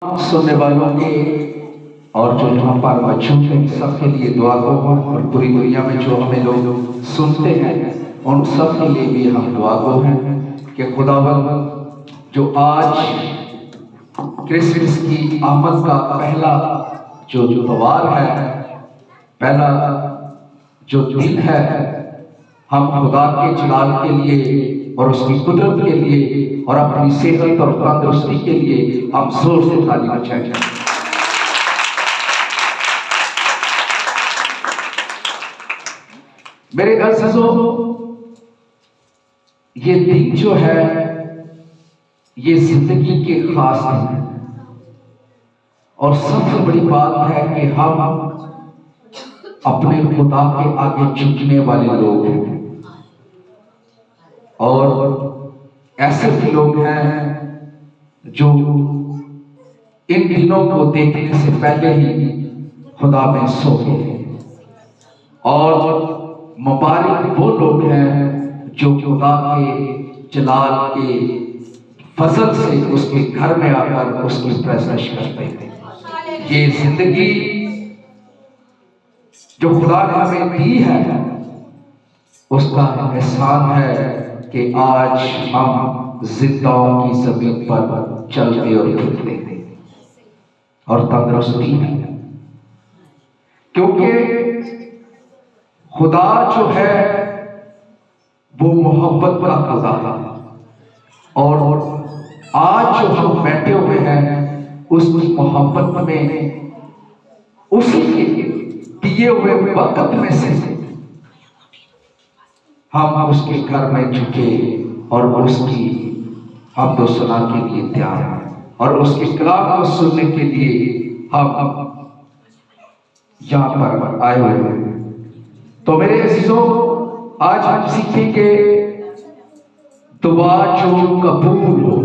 सुनने वालों के और जो यहाँ पर मौजूद हैं सबके लिए दुआ हो और पूरी दुनिया में जो हमें लोग सुनते हैं उन सब के लिए भी हम दुआ गो हैं कि खुदावंद जो आज क्रिसमस की आमद का पहला जो त्योहार है, पहला जो दिन है, हम खुदा के जलाल के लिए और उसकी कुदरत के लिए और अपनी सेहत और तंदुरुस्ती के लिए हम जोर से ताली बजाएं। मेरे अज़ीज़ों, ये दिन जो है ये जिंदगी के खास दिन है और सबसे बड़ी बात है कि हम अपने खुदा के आगे झुकने वाले लोग हैं और ऐसे भी लोग हैं जो इन दिनों को देखने से पहले ही खुदा में सो गए और मुबारक वो लोग हैं जो खुदा के जलाल के फजल से उसके घर में आकर उसकी प्रशंसा करते हैं। ये जिंदगी जो खुदा ने हमें दी है उसका एहसान है कि आज हम जिंदाओं की जमीन पर चलते और फिरते हैं और तंदुरुस्ती है, क्योंकि खुदा जो है वो मोहब्बत का खुदा है और आज जो हम बैठे हुए हैं उसकी मोहब्बत में उसी के दिए हुए वक्त में से हम उसके घर में झुके और उसकी हम तो सुना के लिए तैयार हैं और उसके कलाम को सुनने के लिए हम यहाँ पर आए हुए हैं। तो मेरे अज़ीज़ों, आज हम सीखेंगे दुआ जो कबूल हो,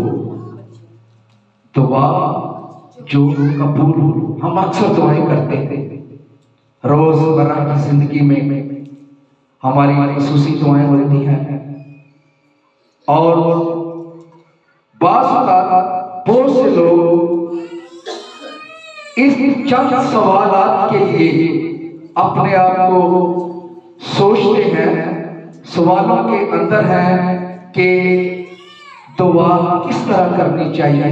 दुआ जो कबूल हो। हम अक्सर दुआएं करते हैं रोजमर्रा की जिंदगी में, हमारी खुसूसी दुआएं होती हैं और बाज़ बहुत से लोग इस चंद सवालात के लिए अपने आप को सोचते हैं, सवालों के अंदर है कि दुआ किस तरह करनी चाहिए,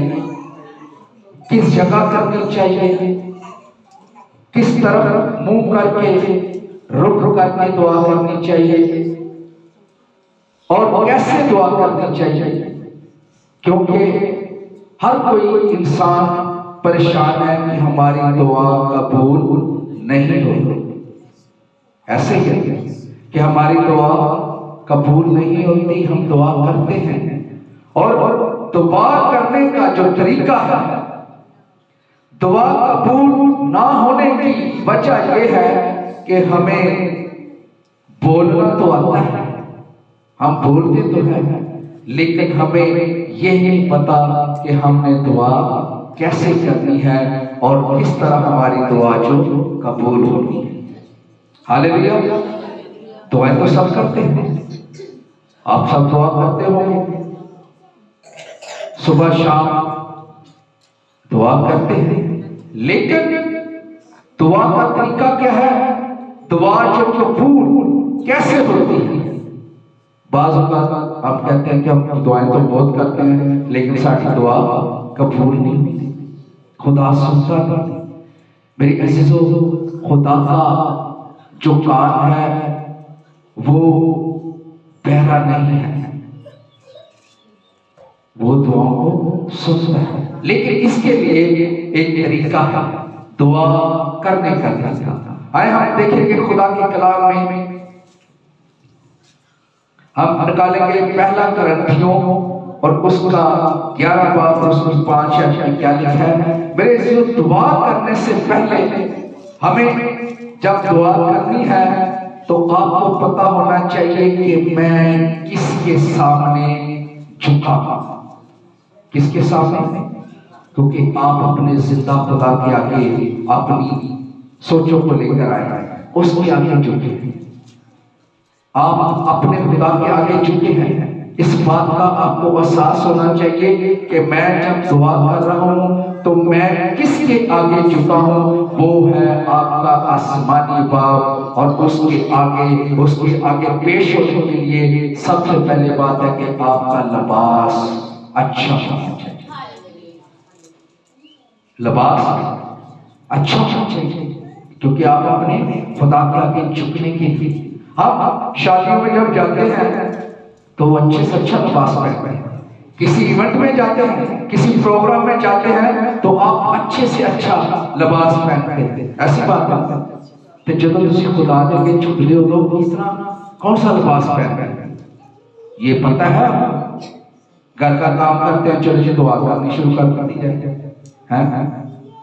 किस जगह करनी चाहिए, किस तरफ मुंह करके रुक करके दुआ करनी चाहिए और कैसे दुआ करनी चाहिए, क्योंकि हर कोई इंसान परेशान है कि हमारी दुआ कबूल नहीं होती। ऐसे ही कि हमारी दुआ कबूल नहीं होती, हम दुआ करते हैं और दुआ करने का जो तरीका है, दुआ कबूल ना होने की वजह यह है कि हमें बोलना तो आता है, हम बोलते तो हैं, लेकिन हमें यह नहीं पता कि हमने दुआ कैसे करनी है और किस तरह हमारी दुआ जो कबूल होनी है। हालेलुया। दुआएं तो सब करते हैं, आप सब दुआ करते होंगे, सुबह शाम दुआ करते हैं, लेकिन दुआ का तरीका क्या है, दुआ जो कबूल कैसे होती है। बाज़ हम कहते हैं कि हम दुआएं तो बहुत करते हैं लेकिन सारी दुआ कबूल नहीं होती, खुदा सुनता नहीं। मेरे अज़ीज़ों, खुदा का जो काम है वो बहरा नहीं है, वो दुआओं को सुनता है, लेकिन इसके लिए एक तरीका है दुआ करने का तरीका। आए हम देखेंगे खुदा के कलाम में, हम निकालेंगे पहला कुरिन्थियों और उसका 11 बाब और उसमें 5 अध्याय क्या लिखा है। मेरे अज़ीज़ों, दुआ करने से पहले हमें जब दुआ करनी है तो आपको पता होना चाहिए कि मैं किसके सामने झुका, किसके सामने, क्योंकि आप अपने जिंदा खुदा के आगे अपनी सोचों को लेकर आए, उसके आगे झुके, आप अपने खुदा के आगे झुके हैं इस बात का आपको एहसास होना चाहिए कि मैं जब दुआ कर रहा हूं तो मैं किसके आगे झुका हूं? वो है आपका आसमानी बाप। और उसके आगे पेश होने के लिए सबसे पहले बात है कि आपका लिबास अच्छा होना चाहिए। लिबास अच्छा होना चाहिए, क्योंकि आप अपने खुदा के आगे झुकने के लिए, आप शादियों में जब जाते हैं तो अच्छे से अच्छा लिबास पहनते हैं, किसी इवेंट में जाते हैं, किसी प्रोग्राम में जाते हैं तो आप अच्छे से अच्छा लिबास पहनते हैं, ऐसी बात है। तो जब तुम खुदा के झुकते हो तो किस तरह कौन सा लिबास पहनते हैं ये पता है? घर का काम करते हैं, चलो जी दुआ करनी शुरू कर दी जाए, हैं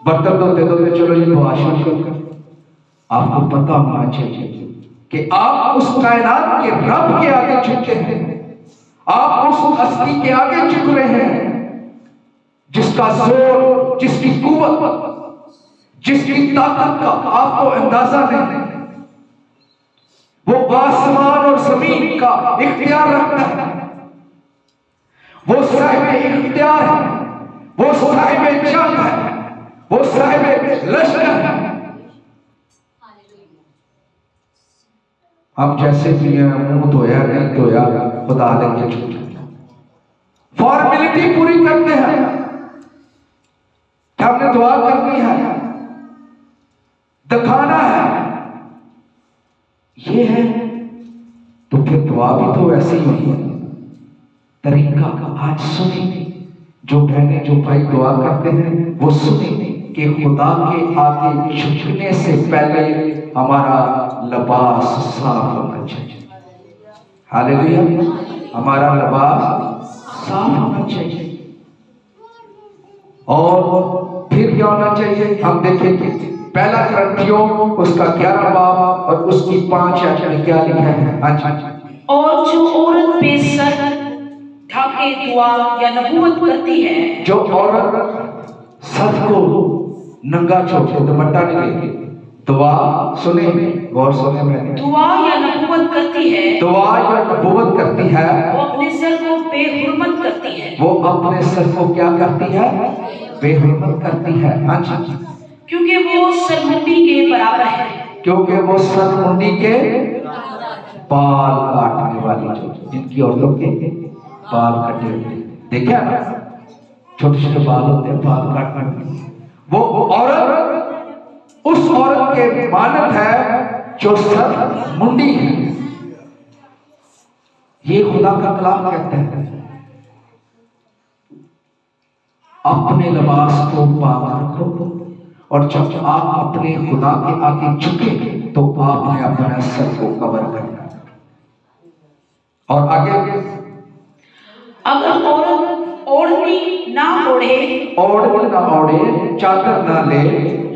बर्तन धोते चलो जी दुआ शुरू कर। आपको पता होना चाहिए कि आप उस कायनात के रब के आगे झुकते हैं, आप उस हस्ती के आगे झुक रहे हैं जिसका जोर, जिसकी कुव्वत, जिसकी ताकत का आपको अंदाजा नहीं। वो आसमान और जमीन का इख्तियार रखता है, वो साहिब इख्तियार है, वो साहिब जंग है, वो साहिब लश्कर है। हम जैसे भी हैं, मुंह धोया नहीं धोया, खुदा देंगे फॉर्मेलिटी पूरी करते हैं, हमने दुआ करनी है, दिखाना है, ये है तो फिर दुआ भी तो वैसे ही होती है। तरीका आज सुने, जो बहने जो भाई दुआ करते हैं वो सुने कि खुदा के आगे झुकने से पहले हमारा लिबास साफ होना चाहिए। हालेलुया, हमारा लिबास साफ होना चाहिए। और फिर क्या होना चाहिए हम देखेंगे, पहला कुरिन्थियों उसका 11 बाब और उसकी 5 आयत में क्या लिखा है? और जो औरत बेसर ढाके दुआ या नबूवत करती है, जो औरत सर को नंगा छोड़ के दुपट्टा नहीं लेती, दुआ सुने, गौर सुने, मैंने दुआ या नबूवत करती है, दुआ या नबूवत करती है, वो अपने सर को बेहुरमत करती है। वो अपने सर को क्या करती है? बेहुरमत करती है। हाँ जी, क्योंकि वो सरमुंडी के बराबर है, क्योंकि वो सरमुंडी के बाल काटने वाली, जो जिनकी औरतों के बाल कटे होते, देखा ना, छोटे छोटे बाल होते हैं, बाल काटने, वो औरत उस औरत के मानक है जो सर मुंडी है। ये खुदा का कलाम कहता है, अपने लिबास को पाक रखो, और जब आप अपने खुदा के आगे झुके तो आपने अपना सर को कवर करना। और आगे, अगर औरत ओढ़नी ना ओढ़े, चादर ना ले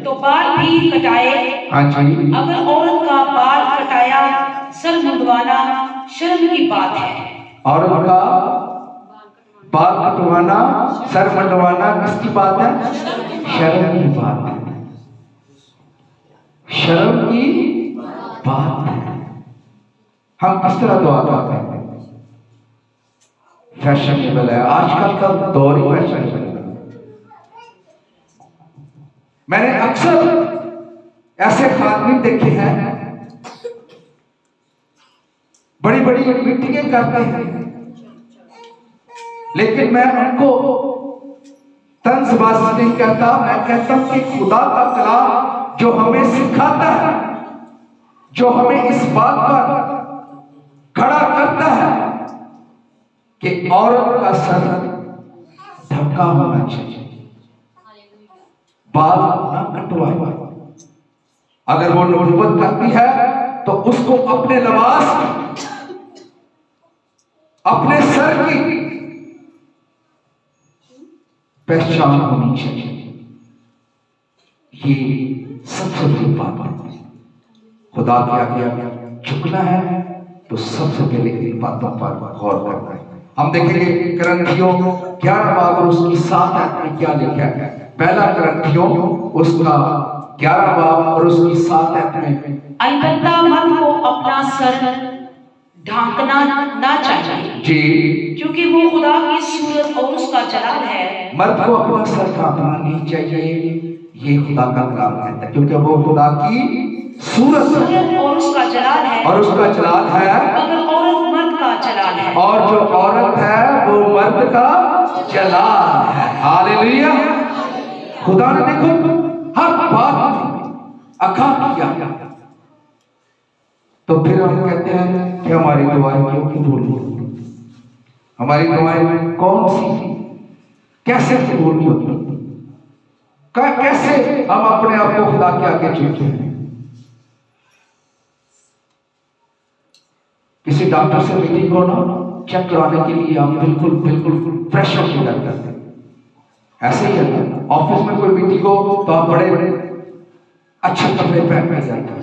तो बाल भी कटाए। हाँ जी, अगर औरत का बाल कटाया सर मुंडवाना शर्म की बात है। औरत का बाल कटवाना, सर मंडवाना किसकी बात है? शर्म की बात है, शर्म की बात है। हम किस तरह दुआ करते हैं? फैशनेबल है, आजकल का दौर ही फैशनेबल है। मैंने अक्सर ऐसे खातमीन देखे हैं, बड़ी बड़ी मीटिंगें करते हैं, लेकिन मैं उनको तंजबाजी नहीं कहता, मैं कहता हूं कि खुदा का कलाम जो हमें सिखाता है, जो हमें इस बात पर खड़ा करता है कि औरत का सर ढका होना चाहिए, बाल ना कटवाए। अगर वो नबूवत करती है तो उसको अपने लिबास, अपने सर की पहचान होनी चाहिए। ये सबसे बड़ी बात है। खुदा के आगे झुकना है तो सबसे पहले इन बातों पर गौर करना है। हम देखेंगे कुरिन्थियों 11 बाब और उसकी 7 आयत में क्या लिखा है। पहला कुरिन्थियों उसका 11 बाब और उसकी 7 आयत में, अलबत्ता मर्द को अपना सर ढांकना ना चाहिए जी, क्योंकि वो खुदा की सूरत और उसका जलाल है। मर्द को अपना सर ढांकना नहीं चाहिए, ये खुदा का कलाम कहता है, क्योंकि वो खुदा की सूरत और उसका जलाल है, और उसका जलाल है। मगर औरत मर्द का जलाल है, और जो औरत है वो मर्द का जलाल है। हालेलुया। खुदा ने देखो हर बात अखा किया, तो फिर हम कहते हैं कि हमारी दुआएं क्यों कबूल होती? हमारी दुआएं कौन सी कैसे कबूल होती? कैसे हम अपने आप को खुदा के आगे झुकते हैं? किसी डॉक्टर से मीटिंग हो ना, चेक कराने के लिए आप बिल्कुल बिल्कुल फ्रेश होकर जाते हैं। ऐसे ही है, ऑफिस में कोई मीटिंग हो तो आप बड़े अच्छे कपड़े पहन कर जाते हैं,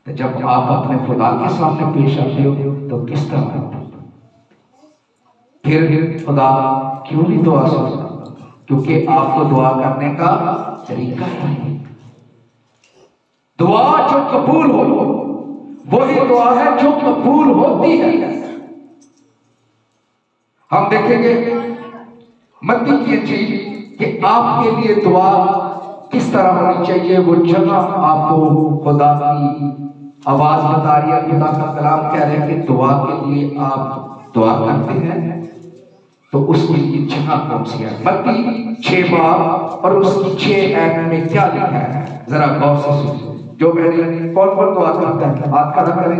तो जब आप अपने खुदा के सामने पेश आते हो तो किस तरह आते हो? फिर खुदा क्यों नहीं दुआ सुनता? क्योंकि आपको दुआ करने का तरीका है। दुआ जो कबूल हो वही दुआ है जो कबूल होती है। हम देखेंगे मत्ती की इंजील कि आपके लिए दुआ किस तरह होनी चाहिए। वो जगह आपको खुदा की आवाज बता रही है, खुदा का कलाम कह रहे हैं कि दुआ के लिए आप दुआ करते हैं, तो उसके लिए जगह कौन सी है? मत्ती 6 बाब और उसकी 6 ऐत में क्या लिखा है, जरा गौर से सुनिए। जो मैंने कौन कौन दुआ करता है, हाथ खड़ा करें।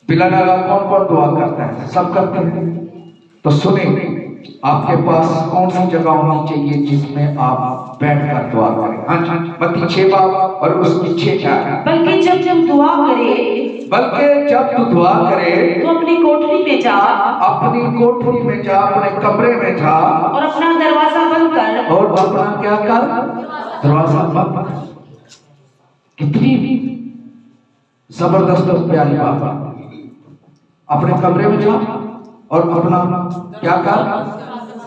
बिला लगा कौन कौन दुआ करता है? सब करते हैं। तो सुने, आपके पास कौन सी जगह होनी चाहिए जिसमें आप बैठकर दुआ करें? हाँ जी, मत्ती 6 बाब और उसकी 6 ऐत। बल्कि जब दुआ करे, बल्कि जब तू दुआ करे तो अपनी कोठरी में जा, अपनी कोठरी में जा, अपने कमरे में जा और अपना दरवाजा बंद कर, और अपना क्या कर? दरवाजा बंद कर। कितनी जबरदस्त और प्यारी बात। अपने कमरे में जा और अपना क्या कर?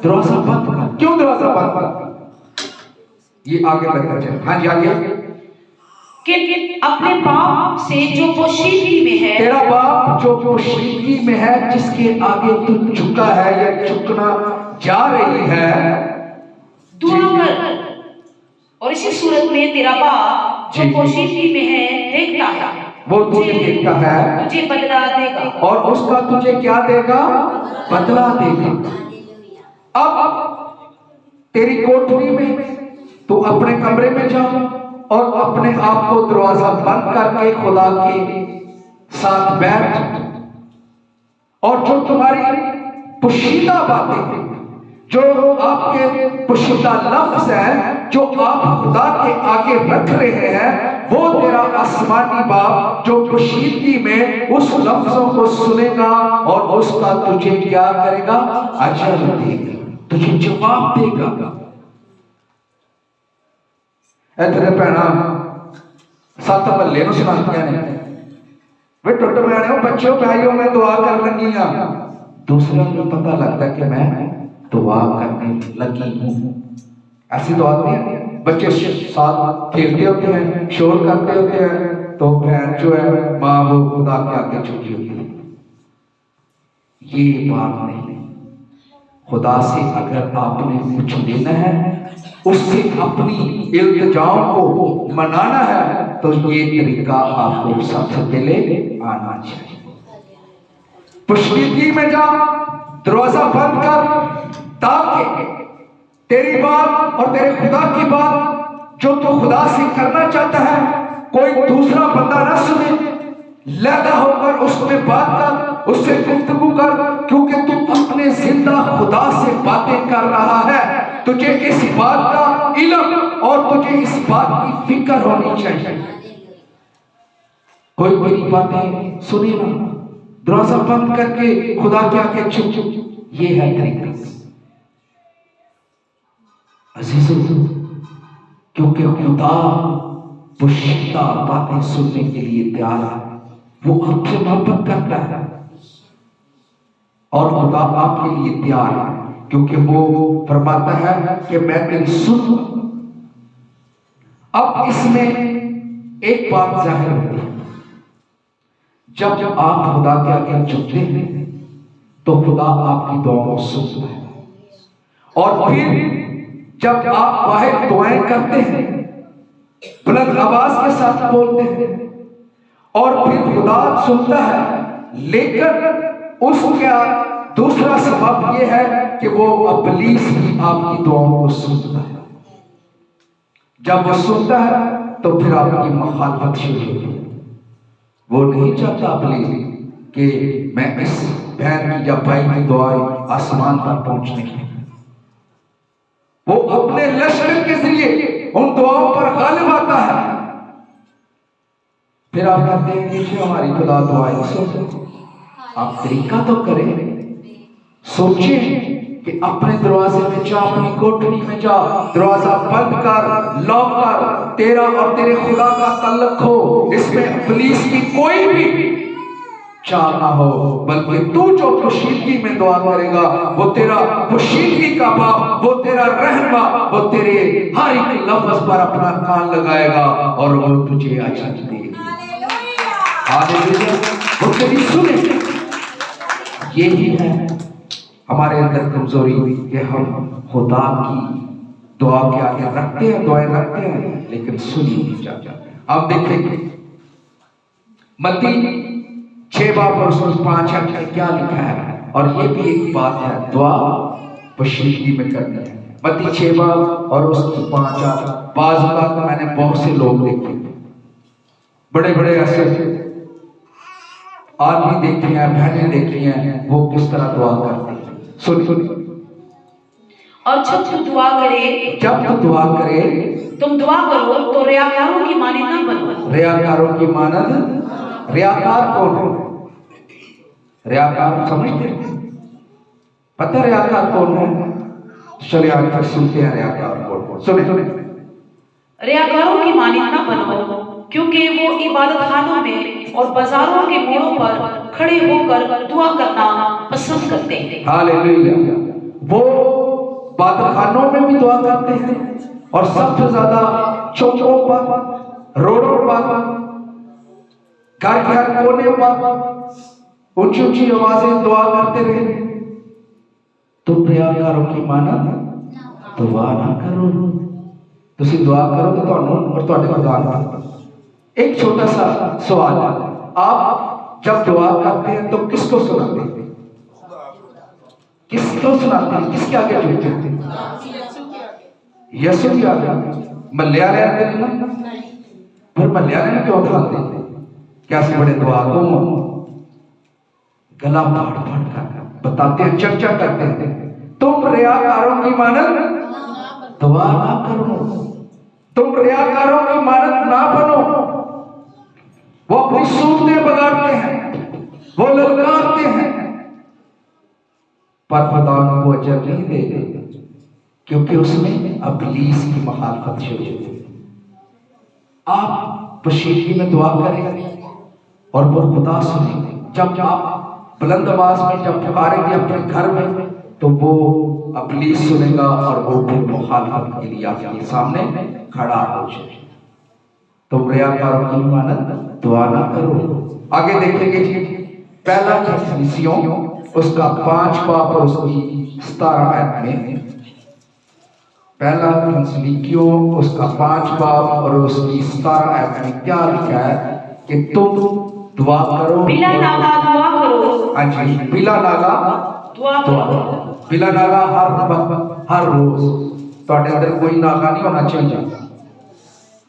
दरवाजा बंद कर। क्यों दरवाजा बंद कर? ये आगे बढ़कर चले। हाँ जी, आगे। कि अपने बाप से जो पोशीदगी में है, तेरा बाप जो पोशीदगी में है, जिसके आगे तू झुका है या झुकना जा रही है, दुआ कर। और इसी सूरत में तेरा बाप जो पोशीदगी में है देखता है, वो तुझे देखता है, तुझे बदला देगा। और उसका तुझे क्या देगा? बदला देगा। अब तेरी कोठरी में तू अपने कमरे में जा और अपने आप को दरवाजा बंद करके खुदा के साथ बैठ, और जो तुम्हारी पोशीदा बातें, जो आपके पोशीदा लफ्ज हैं, जो आप खुदा के आगे रख रहे हैं, वो तेरा आसमानी बाप जो पोशीदगी में उस लफ्जों को सुनेगा और उसका तुझे क्या करेगा? अजर देगा, तुझे जवाब देगा। इतने भैना सत महल्ले में सुनातियां ने, वे टुट मैने बच्चों भाइयों मैं दुआ कर लगी हाँ। दूसरा को पता लगता है कि मैं दुआ करने लगी हूँ। ऐसी दुआ नहीं है। बच्चे साथ खेलते होते हैं, शोर करते होते हैं, तो बहन जो है माँ वो खुदा के आगे झुकी होती है। ये बात नहीं। खुदा से अगर आपने कुछ लेना है, उससे अपनी इल्तिजाओं को मनाना है, तो ये तरीका आपको सबसे पहले आना चाहिए। पोशीदगी में जा, दरवाजा बंद कर, ताकि तेरी बात और तेरे खुदा की बात जो तू खुदा से करना चाहता है, कोई दूसरा बंदा न सुने। लगा होकर उसमें बात कर, उससे गुफ्तगू कर, क्योंकि तू अपने जिंदा खुदा से बातें कर रहा है। तुझे इस बात का इल्म और तुझे इस बात की फिक्र होनी चाहिए। कोई मेरी बातें सुने ना, दरवाजा बंद करके खुदा के आगे चुप, ये है तरीका। अजीजों, क्योंकि खुदा पोशीदा बातें सुनने के लिए तैयार है, वो आपसे मोहब्बत करता है, और खुदा आपके लिए तैयार है, क्योंकि वो फरमाता है कि मैं तेरी सुन। अब इसमें एक बात जाहिर होती है, जब आप खुदा के आगे झुकते हैं तो खुदा आपकी दुआओं को सुनता है, और फिर जब आप वाहिद दुआएं करते हैं, बुलंद आवाज के साथ बोलते हैं, और फिर खुदा सुनता है। लेकिन उसका दूसरा सबब यह है कि वो इब्लीस भी आपकी दुआओं को सुनता है। जब वो सुनता है तो फिर आपकी मुखालफत शुरू होती है। वो नहीं चाहता इब्लीस कि मैं इस बहन की या भाई की दुआएं आसमान पर पहुंचने की, वो अपने लश्कर के जरिए उन दुआओं पर गालिब आता है। फिर आप कहते हैं कि हमारी खुदा दुआएं सुनते। आप तरीका तो करें, सोचिए कि अपने दरवाजे में जा, अपनी कोठरी में जा, दरवाजा बंद कर, लॉक कर, तेरा और तेरे खुदा का तल्लुक हो, इसमें इब्लीस की कोई भी चाल ना हो, बल्कि तू जो पोशीदगी में दुआ करेगा वो तेरा पोशीदगी का बाप, वो तेरा रहनमा, वो तेरे हर एक लफ्ज पर अपना कान लगाएगा और वो तुझे आजाद देगा। हालेलुया, वो तेरी सुने। यही है हमारे अंदर कमजोरी कि हम खुदा की दुआ के आगे रखते हैं, दुआएं रखते हैं, लेकिन सुनी नहीं जाती। अब देखेंगे मत्ती 6 बाब और 5 में क्या लिखा है, और ये भी एक बात है, दुआ पोशीदगी में करनी है। मत्ती 6 बाब और उसकी 5। बाज़ बात मैंने बहुत से लोग देखे, बड़े बड़े ऐसे आदमी देखे हैं, बहनें देखी हैं, वो किस तरह दुआ करते हैं। सुनिए, और जब तू दुआ करे तुम दुआ करो तो रियाकारों की मानद ना बनो। रियाकारों की मानद, रियाकार कौन है? रियाकार समझते हैं? पता है रियाकार कौन है? चलिए आज सुनते हैं रियाकार कौन। सुने, रियाकारों की मानद ना बनो, क्योंकि वो इबादत खानों में और बाजारों के मोड़ों पर खड़े होकर दुआ करना पसंद करते हैं। हालेलुया, वो इबादत खानों में भी दुआ करते हैं, और सबसे ज्यादा चौकों पर, रोडों पर, घर के हर कोने पर ऊंची ऊंची आवाजें दुआ करते रहे। तुम रियाकारों की मानद दुआ ना करो। तुसी दुआ करो तो ਤੁਹਾਨੂੰ और ਤੁਹਾਡੇ खुदा ਨੂੰ। एक छोटा सा सवाल है, आप जब दुआ करते हैं तो किसको सुनाते हैं? किसको सुनाते हैं? किसके आगे झुकते हैं? यीशु के आगे। मल्यारे आते हैं ना, फिर मल्यारे क्यों उठाते हैं? क्या से बड़े दुआ को गला फाड़ फाड़ कर बताते हैं, चर्चा करते हैं। तुम रियाकारों की मानद दुआ ना करो, तुम रियाकारों की मानद ना बनो। वो अपनी सूरतें बगाड़ते हैं, वो ललकारते हैं, पर खुदा को अजर नहीं देगा, क्योंकि उसमें इब्लीस की मुखालफत शुरू होती है। आप पोशीदगी में दुआ करेंगे और वो खुदा सुनेंगे। जब आप बुलंद आवाज में जब पुकारेंगे अपने घर में, तो वो इब्लीस सुनेगा और वो फिर मुखालफत के लिए आपके सामने खड़ा हो जाएगा। तुम रियाकारों की मानद दुआ ना करो। आगे देखेंगे जी, पहला थिस्सलुनीकियों उसका 5 बाब और उसकी 17 आयत में, पहला थिस्सलुनीकियों उसका 5 बाब और उसकी 17 आयत में क्या लिखा है कि तुम दुआ करो, बिला नागा दुआ करो। हाँ जी, बिला नागा दुआ करो। बिला नागा हर वक्त हर रोज ਤੁਹਾਡੇ अंदर कोई नागा नहीं होना चाहिए।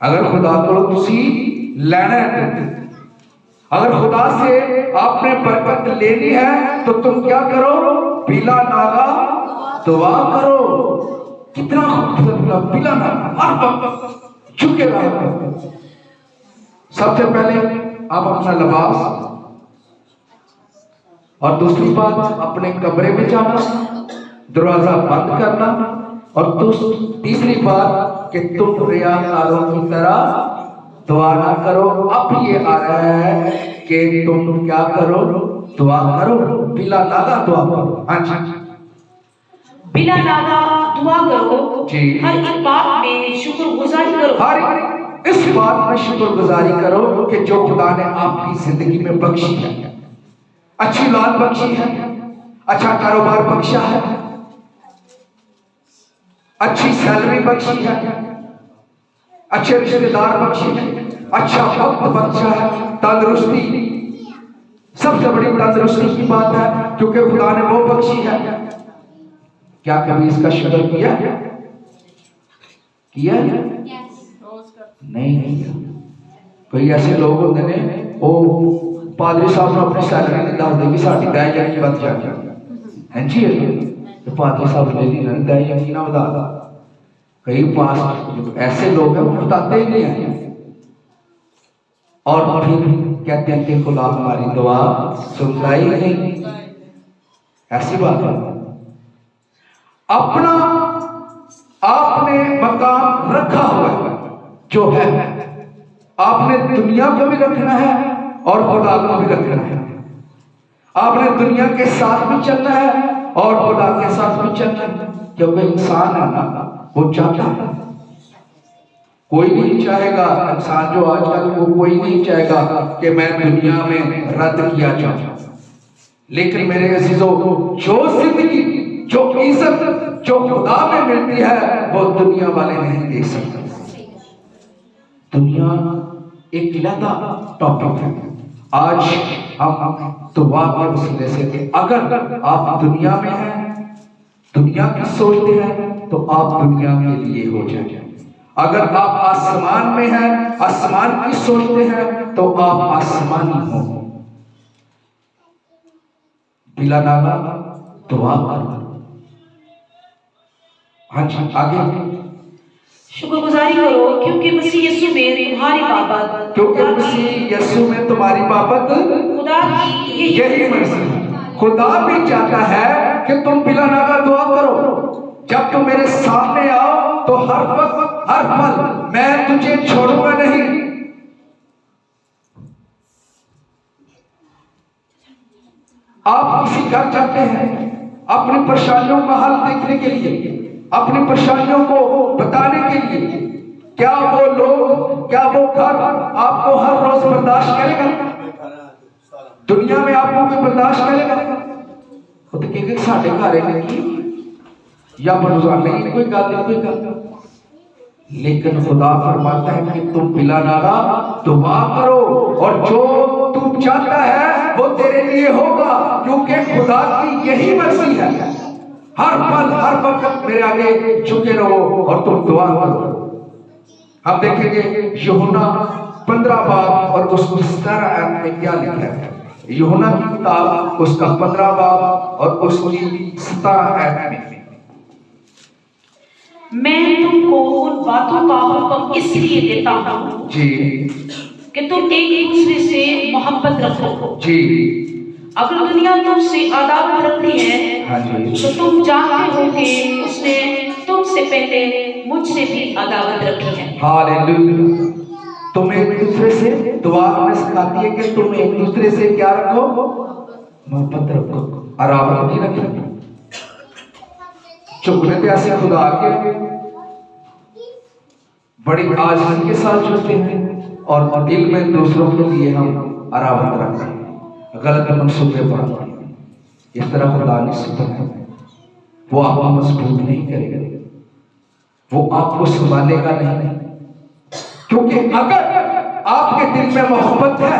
अगर खुदा को तुसी लेना है, अगर खुदा से आपने बरकत लेनी है तो तुम क्या करो? बिला नागा दुआ करो। कितना खूबसूरत, बिला नागा हर वक्त झुके रहो। सबसे पहले आप अपना लिबास, और दूसरी बात अपने कमरे में जाना, दरवाजा बंद करना, और तीसरी बात कि तुम रियाकारों की तरह दुआ ना करो। अब ये आ रहा है कि तुम क्या करो? दुआ करो, बिला नागा दुआ करो। हाँ जी, बिला नागा दुआ करो जी। हर एक बात में शुक्रगुजारी करो। हर इस बात में शुक्रगुजारी करो कि जो खुदा ने आपकी जिंदगी में बख्शी है, अच्छी औलाद बख्शी है, अच्छा कारोबार बख्शा है, अच्छी सैलरी बख्शी है, अच्छे रिश्तेदार बख्शे हैं, अच्छा वक्त बख्शा है, तंदुरुस्ती। सबसे बड़ी तंदुरुस्ती की बात है क्योंकि खुदा ने वो बख्शी है। क्या कभी इसका शुक्र किया? किया नहीं किया। कोई ऐसे लोग होते ने, वो पादरी साहब ने अपनी सैलरी नहीं दस देगी, साड़ी दै जाएगी बच जाएगी है जी, तो पादरी साहब ले ली दै जाएगी ना बता। कई पास ऐसे लोग हैं वो बताते ही नहीं है और फिर कहते हैं कि खुदा हमारी दुआ सुनता ही नहीं। ऐसी बात है। अपना आपने मकाम रखा हुआ है जो है, आपने दुनिया को भी रखना है और खुदा को भी रखना है। आपने दुनिया के साथ भी चलना है और खुदा के साथ भी चलना है, क्योंकि इंसान है ना, वो चाहता है। कोई नहीं चाहेगा, इंसान जो आजकल वो कोई नहीं चाहेगा कि मैं दुनिया में रद्द किया जाऊं। लेकिन मेरे अजीजों, जो जिंदगी, जो इज्जत जो खुदा में मिलती है वो दुनिया वाले नहीं दे सकते। दुनिया एक अलग टॉपिक है। आज हम दुआ के वसीले से, अगर आप दुनिया में हैं, दुनिया की सोचते हैं, तो आप दुनिया के लिए हो जाए। अगर आप आसमान में हैं, आसमान की सोचते हैं, तो आप आसमानी हो। बिला नागा दुआ करो। हाँ जी, आगे। शुक्रगुजारी करो क्योंकि मसीह यीशु में तुम्हारी बाबत, क्योंकि मसीह यीशु में तुम्हारी बाबत खुदा की यही मर्जी है। खुदा भी चाहता है कि तुम बिला नागा दुआ करो। जब तुम मेरे सामने आओ तो हर वक्त हर पल मैं तुझे छोड़ूंगा नहीं। आप किसी घर जाते हैं अपनी परेशानियों का हल देखने के लिए, अपनी परेशानियों को बताने के लिए, क्या वो लोग, क्या वो घर आपको हर रोज बर्दाश्त करेगा? दुनिया में आपको कोई बर्दाश्त करेगा? वो तो कहेंगे साढ़े घर है या रोजाना ही कोई गल। लेकिन खुदा फरमाता है कि तुम बिला नागा दुआ करो और जो तुम चाहता है वो तेरे लिए होगा, क्योंकि खुदा की यही मर्जी है। हर पल हर वक्त मेरे आगे झुके रहो और तुम दुआ करो। अब देखेंगे यूहन्ना 15 बाब और उसकी 17 आयत में क्या लिखा है। यूहन्ना की किताब उसका 15 बाब और उसकी 17 आयत में, मैं तुमको उन बातों का हुक्म इसलिए देता हूँ जी कि तुम एक दूसरे से मोहब्बत रखो जी। अगर दुनिया तुमसे अदावत रखती है, हाँ जी, तो तुम जानते हो कि उसने तुमसे पहले मुझसे भी अदावत रखी है। हालेलुया। तुम एक दूसरे से दुआ में सिखाती है कि तुम एक दूसरे से क्या रखो? मोहब्बत रखो, अरावत नहीं रखो। चुपने पे ऐसे खुदा के बड़ी आज़ादी के साथ जुड़ते हैं और दिल में दूसरों के लिए हम अरावत रखते हैं, गलत मनसूबे बनाते हैं। इस तरह खुदा नहीं सुधरता है। वो आपको मजबूत नहीं करेगा, वो आपको संभालेगा नहीं। क्योंकि अगर आपके दिल में मोहब्बत है,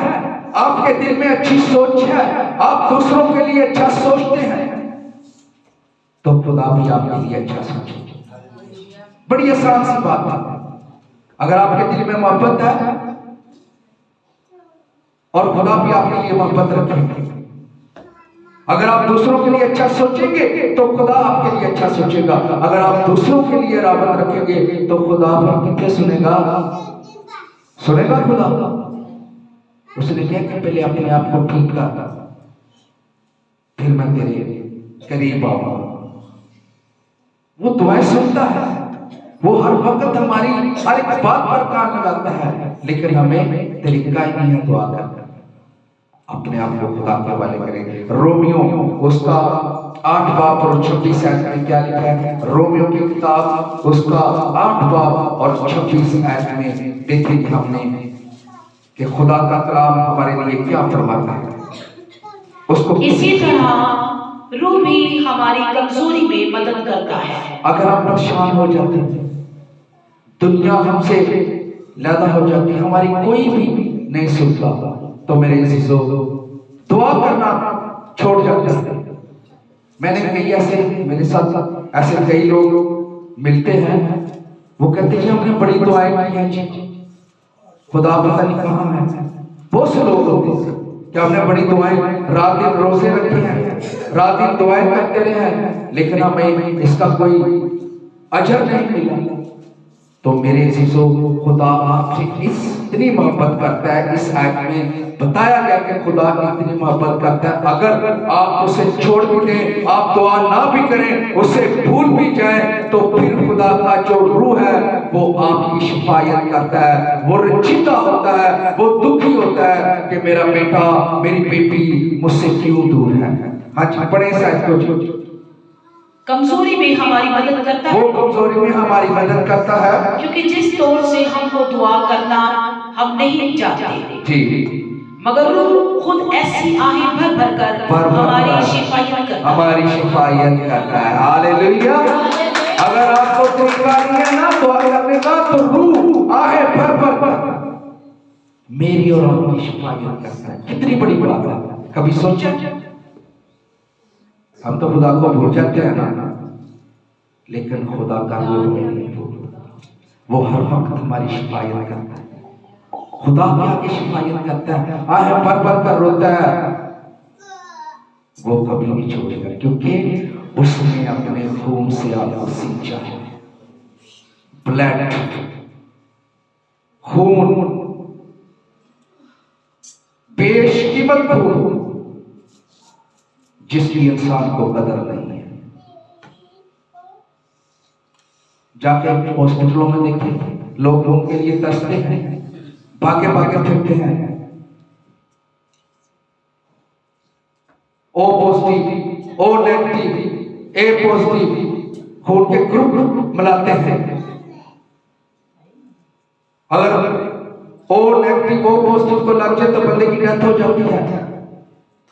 आपके दिल में अच्छी सोच है, आप दूसरों के लिए अच्छा सोचते हैं, तो खुदा भी आपके लिए अच्छा सोचेगा। बड़ी आसान सी बात है। अगर आपके दिल में मोहब्बत है और खुदा भी आपके लिए मोहब्बत रखेगा, अगर आप दूसरों के लिए अच्छा सोचेंगे तो खुदा आपके लिए अच्छा सोचेगा। अगर आप दूसरों के लिए रावत रखेंगे तो खुदा आपके सुनेगा, सुनेगा खुदा। उसने कहा कि पहले अपने आप को ठीक कर, फिर मैं तेरे करीब आऊंगा। वो दुआएं सुनता है, वो हर वक्त हमारी हर एक बात पर कान लगाता है, लेकिन हमें तरीका ही नहीं है दुआ करना। अपने आप को खुदा के हवाले करें। रोमियो उसका 8 बाब और 26 आयत में क्या लिखा है? रोमियो की किताब उसका 8 बाब और 26 आयत में देखेंगे हमने कि खुदा का कलाम हमारे लिए क्या फरमाता है। उसको इसी तरह रूह भी हमारी कमजोरी में मदद करता है। अगर हम परेशान हो जाते हैं, दुनिया हमसे लैदा हो जाती, हमारी कोई भी नहीं सुनता, तो मेरे अजीजों दुआ करना छोड़ जाते हैं। मैंने कई ऐसे मेरे साथ ऐसे कई लोग मिलते हैं, वो कहते हैं हमने बड़ी दुआएं की हैं जी, खुदा पता नहीं कहाँ है। बहुत से लोग होते हैं कि हमने बड़ी दुआएं, रात दिन रोजे रखे हैं, रात दिन दुआएं करते रहे हैं, लेकिन हमें इसका कोई अजर नहीं मिला। तो मेरे अजीजों खुदा आपसे इतनी मोहब्बत करता है। इस आयत में बताया गया कि खुदा इतनी मोहब्बत करता है, अगर आप उसे छोड़ भी दें, आप दुआ ना भी करें, उसे भूल भी जाएं, तो फिर खुदा का जो रूह है वो आपकी शिफायत करता है, वो रंजीदा होता है, वो दुखी होता है कि मेरा बेटा मेरी बेटी मुझसे क्यों दूर है। हाँ जी, पढ़े इस आयत को। कमजोरी में हमारी मदद करता है, वो कमजोरी में हमारी मदद करता है, क्योंकि जिस तौर से हमको दुआ करना हम नहीं चाहते जी, मगर रूह खुद ऐसी आहें भर भर कर हमारी शिफायत करता है। हालेलुया। अगर आपको तरीका नहीं है ना दुआ करने का, तो रूह आहें भर भर कर मेरी और आपकी शिफायत करता है। कितनी बड़ी बात है, कभी सोचा? हम तो खुदा को भूल जाते हैं ना, लेकिन खुदा का रूह नहीं भूलता, वो हर वक्त हमारी शिफायत करता है। खुदा क्या की शिफायत करता है, आहे भर भर कर रोता है, वो कभी नहीं छोड़ेगा, क्योंकि उसने अपने खून से आपको सींचा है। ब्लड, खून, बेशकीमत खून, जिसकी इंसान को कदर नहीं है। जाके हॉस्पिटलों में देखें, लोग उनके लिए तरसते हैं, भागे भागे फिरते हैं। ओ पॉजिटिव, ओ नेगेटिव, ए पॉजिटिव खून के ग्रुप मिलाते हैं। अगर ओ नेगेटिव ओ पॉजिटिव को लग जाए तो बंदे की डेथ हो जाती है।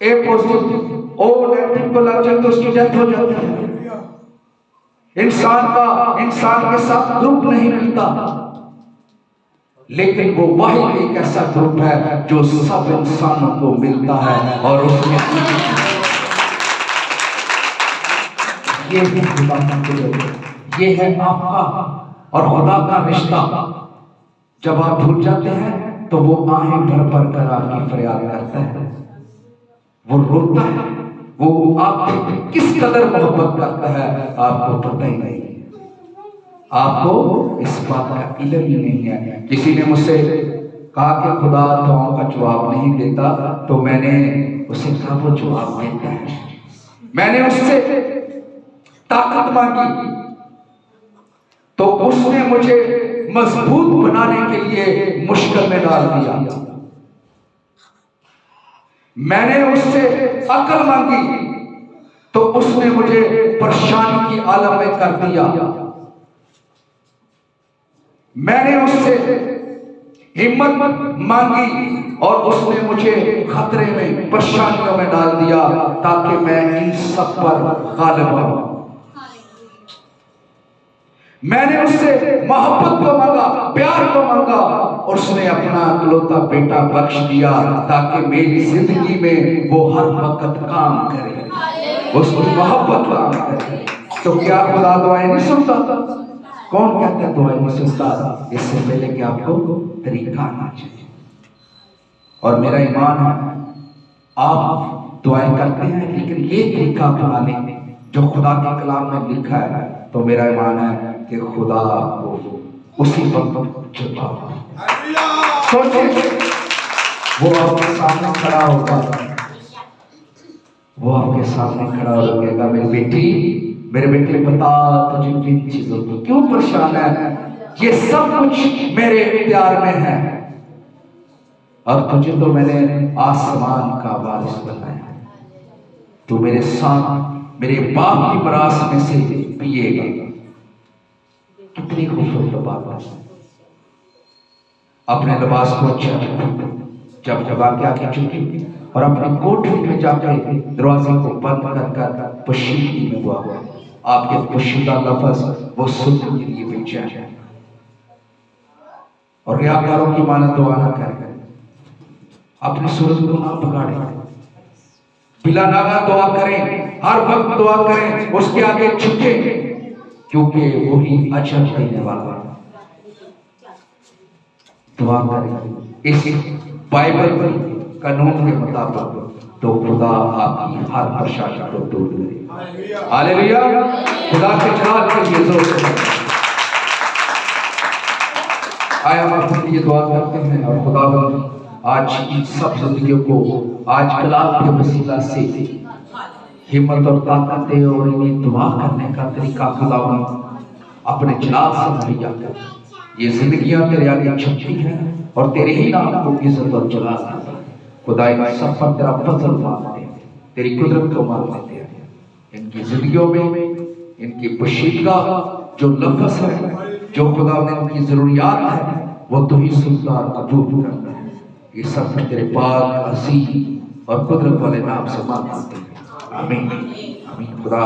ए पॉजिटिव ओ नेगेटिव को लग जाए तो उसकी डेथ हो जाती है। इंसान के साथ ग्रुप नहीं मिलता, लेकिन वो वही एक ऐसा ग्रुप है जो सब इंसानों को मिलता है, और उसमें ये है खुदा का दिल, ये है आपका और खुदा का रिश्ता। जब आप भूल जाते हैं तो वो आहें भर भर कर आपकी फरियाद करता है, वो रोता है, वो आपसे किस कदर मोहब्बत करता है आपको पता ही नहीं, आपको इस बात का इल्म ही नहीं है। किसी ने मुझसे कहा कि खुदा दुआओं का जवाब नहीं देता, तो मैंने उसे कहा वो जवाब देता है। मैंने उससे ताकत मांगी तो उसने मुझे मजबूत बनाने के लिए मुश्किल में डाल दिया। मैंने उससे अकल मांगी तो उसने मुझे परेशानी की आलम में कर दिया। मैंने उससे हिम्मत मांगी और उसने मुझे खतरे में, परेशानियों में डाल दिया, ताकि मैं इन सब पर गालिब हूं। मैंने उससे मोहब्बत को मांगा, प्यार को मांगा, और उसने अपना इकलौता बेटा बख्श दिया ताकि मेरी जिंदगी में वो हर वक्त काम करे, उसकी मोहब्बत काम करे। तो क्या खुदा दुआएं नहीं सुनता? कौन कहता है दुआएं नहीं सुनता? इससे पहले कि आपको तरीका आना चाहिए। और मेरा ईमान है आप दुआएं करते हैं, लेकिन ये तरीका अपनाने जो खुदा के कलाम में लिखा है, तो मेरा ईमान है कि खुदा आपको उसी वक्त जवाब। सोचिए, वो आपके सामने खड़ा होगा, वो आपके सामने खड़ा हो कहेगा मेरी बेटी, मेरे बेटे बता तुझे किन चीजों को क्यों परेशान है, ये सब कुछ मेरे इख्तियार में है, और तुझे तो मैंने आसमान का वारिस बनाया, तू मेरे साथ मेरे बाप की बरास में से पिएगा। कितनी खूबसूरत बात है। अपने लिबास को अच्छा जब जगा के आके चुकी और अपनी कोठरी में जाके दरवाजे को बंद कर पोशीदगी में हुआ। आपके पोशीदा लफ्ज वो सुनने के लिए बेचैन है। और रियाकारों की मानत दुआ ना करें, अपनी सूरत को ना बिगाड़ें, बिला नागा दुआ करें, हर वक्त दुआ करें, उसके आगे झुके, क्योंकि वही अजर देने वाला है। दुआ करें इस बाइबल कानून के मुताबिक, तो खुदा आपकी हर परेशानी को दूर करे। हालेलुया। खुदा के जलाल के लिए जोर से आया हम अपने लिए दुआ करते हैं। और खुदा आज इन सब जिंदगियों को आज कलाम के वसीला से हिम्मत और ताकत दे और इन्हें दुआ करने का तरीका खुदा अपने जलाल से मुहैया कर। ये जिंदगियां तेरे आगे छपती हैं और तेरे ही नाम को इज्जत और जलाल देता है। खुदा इन सब पर तेरा फजल मांगते हैं, तेरी कुदरत को मांगते हैं। इनकी जिंदगियों में इनकी पोशीदगा जो लफ्ज है, जो खुदा ने उनकी जरूरियात है, वो तो ही सुनता और कबूल करता है। ये सब तेरे पाक अजीम और कुदरत वाले नाम से मांगते हैं। आमीन आमीन। खुदा